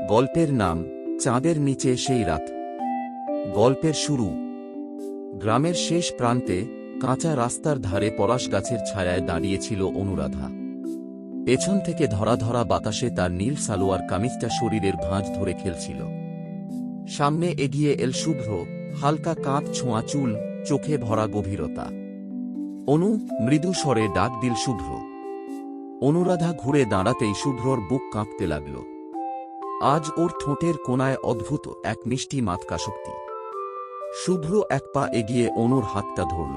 গল্পের নাম চাঁদের নিচে সেই রাত। গল্পের শুরু। গ্রামের শেষ প্রান্তে কাঁচা রাস্তার ধারে পলাশ গাছের ছায়ায় দাঁড়িয়েছিল অনুরাধা। পেছন থেকে ধরা ধরা বাতাসে তার নীল সালোয়ার কামিজটা শরীরের ভাঁজ ধরে খেলছিল। সামনে এগিয়ে এল শুভ্র, হালকা কাঁধ ছোঁয়া চুল, চোখে ভরা গভীরতা। অনু, মৃদু স্বরে ডাক দিল শুভ্র। অনুরাধা ঘুরে দাঁড়াতেই শুভ্রর বুক কাঁপতে লাগল। আজ ওর ঠোঁটের কোণায় অদ্ভুত এক মিষ্টি মাতকাশক্তি। শুভ্র এক পা এগিয়ে অনুর হাতটা ধরল।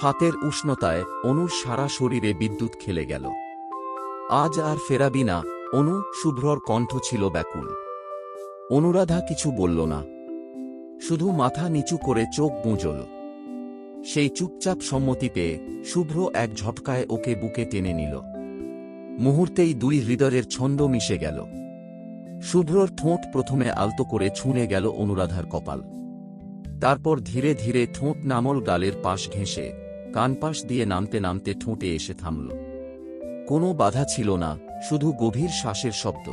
হাতের উষ্ণতায় অনুর সারা শরীরে বিদ্যুৎ খেলে গেল। আজ আর ফেরাবি না অনু? শুভ্রর কণ্ঠ ছিল ব্যাকুল। অনুরাধা কিছু বলল না, শুধু মাথা নিচু করে চোখ বুঁজল। সেই চুপচাপ সম্মতি পেয়ে শুভ্র এক ঝটকায় ওকে বুকে টেনে নিল। মুহূর্তেই দুই হৃদয়ের ছন্দ মিশে গেল। শুভ্রর ঠোঁট প্রথমে আলতো করে ছুঁয়ে গেল অনুরাধার কপাল। তারপর ধীরে ধীরে ঠোঁট নামল গালের পাশ ঘেঁষে, কানপাশ দিয়ে নামতে নামতে ঠোঁটে এসে থামল। কোনো বাধা ছিল না, শুধু গভীর শ্বাসের শব্দ।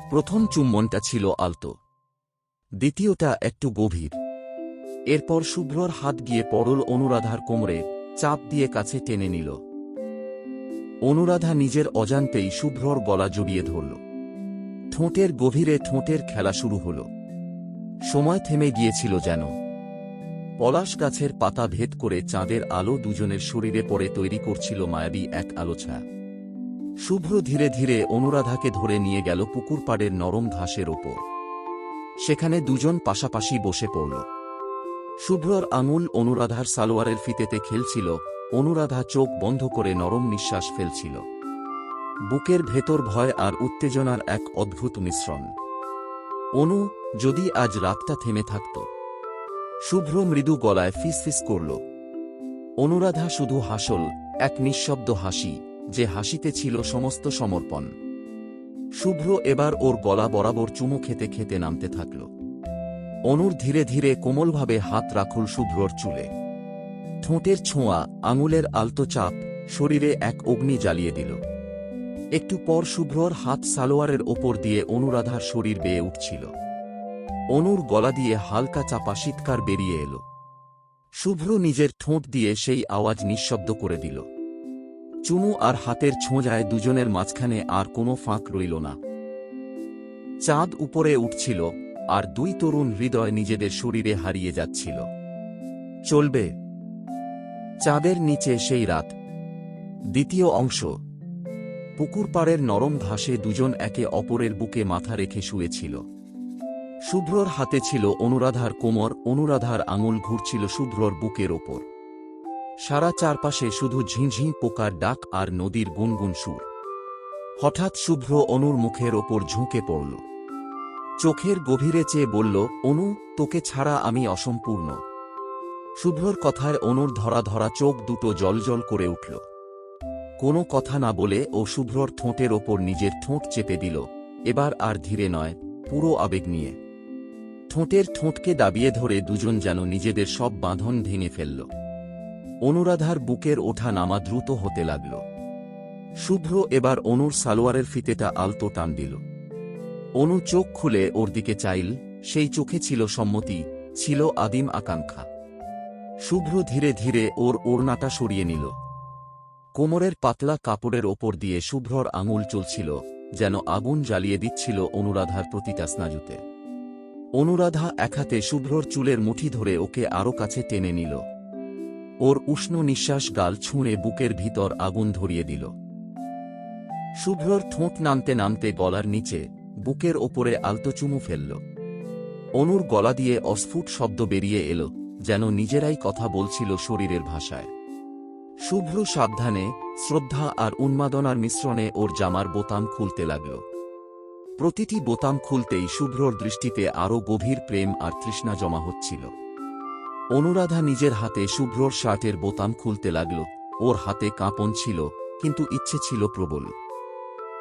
প্রথম চুম্বনটা ছিল আলতো, দ্বিতীয়টা একটু গভীর। এরপর শুভ্রর হাত গিয়ে পড়ল অনুরাধার কোমরে, চাপ দিয়ে কাছে টেনে নিল। অনুরাধা নিজের অজান্তেই শুভ্রর গলা জড়িয়ে ধরল। ঠোঁটের গভীরে ঠোঁটের খেলা শুরু হল। সময় থেমে গিয়েছিল যেন। পলাশ গাছের পাতা ভেদ করে চাঁদের আলো দুজনের শরীরে পড়ে তৈরি করছিল মায়াবী এক আলোছায়া। শুভ্র ধীরে ধীরে অনুরাধাকে ধরে নিয়ে গেল পুকুর পাড়ের নরম ঘাসের ওপর। সেখানে দুজন পাশাপাশি বসে পড়ল। শুভ্রর আঙুল অনুরাধার সালোয়ারের ফিতেতে খেলছিল। অনুরাধা চোখ বন্ধ করে নরম নিঃশ্বাস ফেলছিল। বুকের ভেতর ভয় আর উত্তেজনার এক অদ্ভুত মিশ্রণ। অনু, যদি আজ রাতটা থেমে থাকত। শুভ্র মৃদু গলায় ফিসফিস করল। অনুরাধা শুধু হাসল, এক নিঃশব্দ হাসি, যে হাসিতে ছিল সমস্ত সমর্পণ। শুভ্র এবার ওর গলা বরাবর চুমু খেতে খেতে নামতে থাকল। অনুর ধীরে ধীরে কোমলভাবে হাত রাখল শুভ্রর চুলে। ঠোঁটের ছোঁয়া, আঙুলের আলতো চাপ শরীরে এক অগ্নি জ্বালিয়ে দিল। একটু পর শুভ্রর হাত সালোয়ারের ওপর দিয়ে অনুরাধার শরীর বেয়ে উঠছিল। অনুর গলা দিয়ে হালকা চাপা শীতকার বেরিয়ে এল। শুভ্র নিজের ঠোঁট দিয়ে সেই আওয়াজ নিঃশব্দ করে দিল। চুমু আর হাতের ছোঁয়ায় দুজনের মাঝখানে আর কোনো ফাঁক রইল না। চাঁদ উপরে উঠছিল, আর দুই তরুণ হৃদয় নিজেদের শরীরে হারিয়ে যাচ্ছিল। চলবে চাঁদের নিচে সেই রাত, দ্বিতীয় অংশ। পুকুর পাড়ের নরম ঘাসে দুজন একে অপরের বুকে মাথা রেখে শুয়েছিল। শুভ্রর হাতে ছিল অনুরাধার কোমর, অনুরাধার আঙুল ঘুরছিল শুভ্রর বুকের ওপর। সারা চারপাশে শুধু ঝিঁঝিঁ পোকার ডাক আর নদীর গুনগুন সুর। হঠাৎ শুভ্র অনুর মুখের ওপর ঝুঁকে পড়ল। চোখের গভীরে চেয়ে বলল, অনু, তোকে ছাড়া আমি অসম্পূর্ণ। শুভ্রর কথায় অনুর ধরা ধরা চোখ দুটো জলজল করে উঠল। কোনো কথা না বলে ও শুভ্রর ঠোঁটের ওপর নিজের ঠোঁট চেপে দিল। এবার আর ধীরে নয়, পুরো আবেগ নিয়ে। ঠোঁটের ঠোঁটকে দাবিয়ে ধরে দুজন যেন নিজেদের সব বাঁধন ভেঙে ফেলল। অনুরাধার বুকের ওঠা নামা দ্রুত হতে লাগল। শুভ্র এবার অনুর সালোয়ারের ফিতেটা আলতো টান দিল। অনু চোখ খুলে ওর দিকে চাইল। সেই চোখে ছিল সম্মতি, ছিল আদিম আকাঙ্ক্ষা। শুভ্র ধীরে ধীরে ওর ওড়নাটা সরিয়ে নিল। কোমরের পাতলা কাপড়ের ওপর দিয়ে শুভ্রর আঙুল চলছিল, যেন আগুন জ্বালিয়ে দিচ্ছিল অনুরাধার প্রতিটা স্নায়ুতে। অনুরাধা এক হাতে শুভ্রর চুলের মুঠি ধরে ওকে আরো কাছে টেনে নিল। ওর উষ্ণ নিঃশ্বাস গাল ছুঁড়ে বুকের ভিতর আগুন ধরিয়ে দিল। শুভ্রর ঠোঁট নামতে নামতে গলার নিচে, বুকের ওপরে আলতো চুমু ফেলল। অনুর গলা দিয়ে অস্ফুট শব্দ বেরিয়ে এল, যেন নিজেরাই কথা বলছিল শরীরের ভাষায়। শুভ্র সাবধানে, শ্রদ্ধা আর উন্মাদনার মিশ্রণে ওর জামার বোতাম খুলতে লাগল। প্রতিটি বোতাম খুলতেই শুভ্রর দৃষ্টিতে আরও গভীর প্রেম আর তৃষ্ণা জমা হচ্ছিল। অনুরাধা নিজের হাতে শুভ্রর শার্টের বোতাম খুলতে লাগল। ওর হাতে কাঁপন ছিল, কিন্তু ইচ্ছে ছিল প্রবল।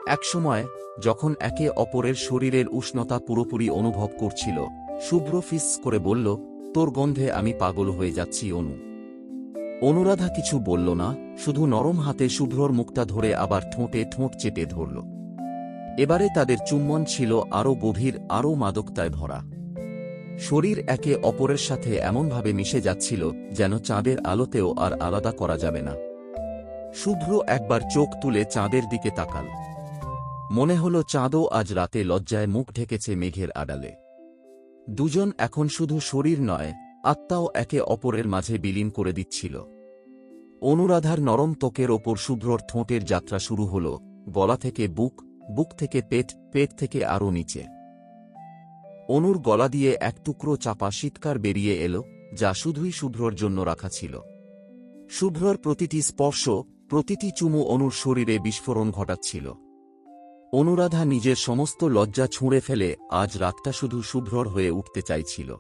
একসময়, যখন একে অপরের শরীরের উষ্ণতা পুরোপুরি অনুভব করছিল, শুভ্র ফিস করে বলল, তোর গন্ধে আমি পাগল হয়ে যাচ্ছি অনু। অনুরাধা কিছু বলল না, শুধু নরম হাতে শুভ্রর মুখটা ধরে আবার ঠোঁটে ঠোঁট চেপে ধরল। এবারে তাদের চুম্বন ছিল আরও গভীর, আরও মাদকতায় ভরা। শরীর একে অপরের সাথে এমনভাবে মিশে যাচ্ছিল যেন চাঁদের আলোতেও আর আলাদা করা যাবে না। শুভ্র একবার চোখ তুলে চাঁদের দিকে তাকাল। মনে হল চাঁদও আজ রাতে লজ্জায় মুখ ঢেকেছে মেঘের আড়ালে। দুজন এখন শুধু শরীর নয়, আত্মাও একে অপরের মাঝে বিলীন করে দিচ্ছিল। অনুরাধার নরম ত্বকের ওপর শুভ্রর ঠোঁটের যাত্রা শুরু হল, গলা থেকে বুক, বুক থেকে পেট, পেট থেকে আরও নিচে। অনুর গলা দিয়ে এক টুকরো চাপা শীতকার বেরিয়ে এল, যা শুধুই শুভ্রর জন্য রাখা ছিল। শুভ্রর প্রতিটি স্পর্শ, প্রতিটি চুমু অনুর শরীরে বিস্ফোরণ ঘটাচ্ছিল। অনুরাধা নিজের সমস্ত লজ্জা ছুঁড়ে ফেলে আজ রাতটা শুধু শুভ্রর হয়ে উঠতে চাইছিল।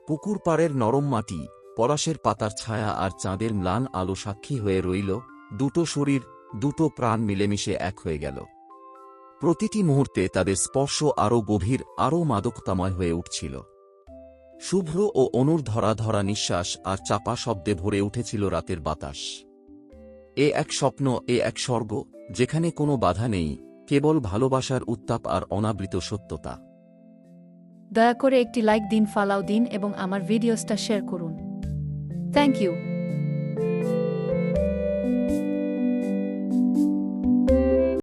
পুকুর পাড়ের নরম মাটি, পলাশের পাতার ছায়া আর চাঁদের ম্লান আলো সাক্ষী হয়ে রইল, দুটো শরীর, দুটো প্রাণ মিলেমিশে এক হয়ে গেল। প্রতিটি মুহূর্তে তাদের স্পর্শ আরও গভীর, আরও মাদকতাময় হয়ে উঠছিল। শুভ্র ও অনুর ধরা ধরা নিঃশ্বাস আর চাপা শব্দে ভরে উঠেছিল রাতের বাতাস। এ এক স্বপ্ন, এ এক স্বর্গ, যেখানে কোনো বাধা নেই, কেবল ভালোবাসার উত্তাপ আর অনাবৃত সত্যতা। দয়া করে একটি লাইক দিন, ফলো দিন এবং আমার ভিডিওসটা শেয়ার করুন। Thank you.